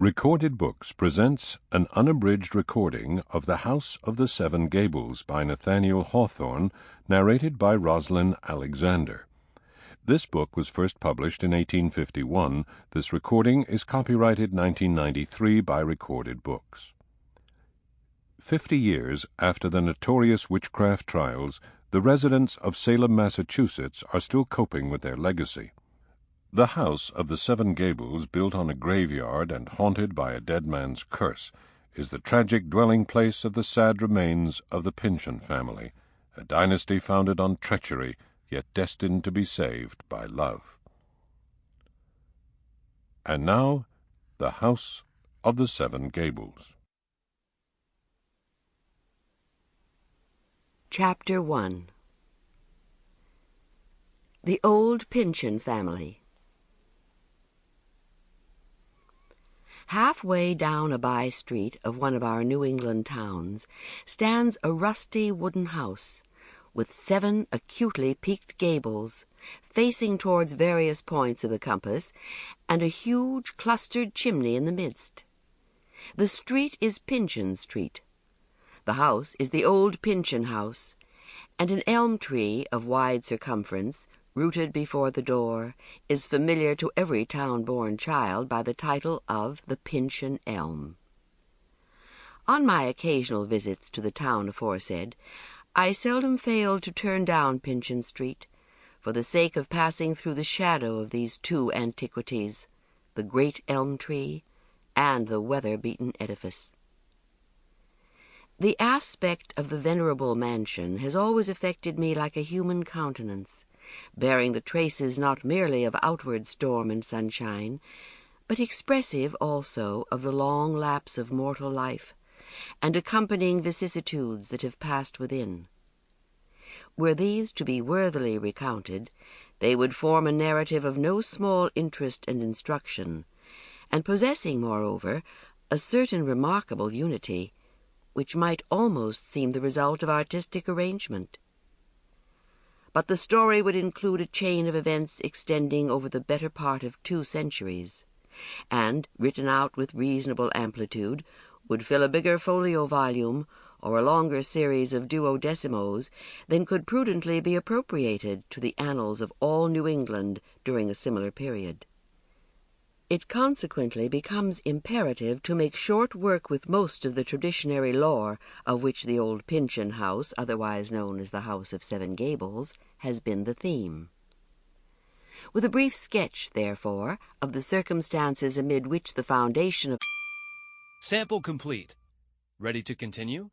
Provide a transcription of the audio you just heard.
Recorded Books presents an unabridged recording of The House of the Seven Gables by Nathaniel Hawthorne, narrated by Roslyn Alexander. This book was first published in 1851. This recording is copyrighted 1993 by Recorded Books. 50 years after the notorious witchcraft trials, the residents of Salem, Massachusetts, are still coping with their legacy. The House of the Seven Gables, built on a graveyard and haunted by a dead man's curse, is the tragic dwelling place of the sad remains of the Pyncheon family, a dynasty founded on treachery, yet destined to be saved by love. And now, The House of the Seven Gables. Chapter 1. The Old Pyncheon Family. Halfway down a by-street of one of our New England towns stands a rusty wooden house with 7 acutely peaked gables facing towards various points of the compass and a huge clustered chimney in the midst. The street is Pyncheon Street. The house is the old Pyncheon house, and an elm tree of wide circumference, rooted before the door, is familiar to every town-born child by the title of the Pyncheon Elm. On my occasional visits to the town aforesaid, I seldom failed to turn down Pyncheon Street, for the sake of passing through the shadow of these two antiquities, the great elm tree and the weather-beaten edifice. The aspect of the venerable mansion has always affected me like a human countenance, bearing the traces not merely of outward storm and sunshine, but expressive also of the long lapse of mortal life, and accompanying vicissitudes that have passed within. Were these to be worthily recounted, they would form a narrative of no small interest and instruction, and possessing, moreover, a certain remarkable unity, which might almost seem the result of artistic arrangement. But the story would include a chain of events extending over the better part of 2 centuries, and, written out with reasonable amplitude, would fill a bigger folio volume or a longer series of duodecimos than could prudently be appropriated to the annals of all New England during a similar period. It consequently becomes imperative to make short work with most of the traditionary lore of which the old Pyncheon house, otherwise known as the House of Seven Gables, has been the theme. With a brief sketch, therefore, of the circumstances amid which the foundation of... Sample complete. Ready to continue?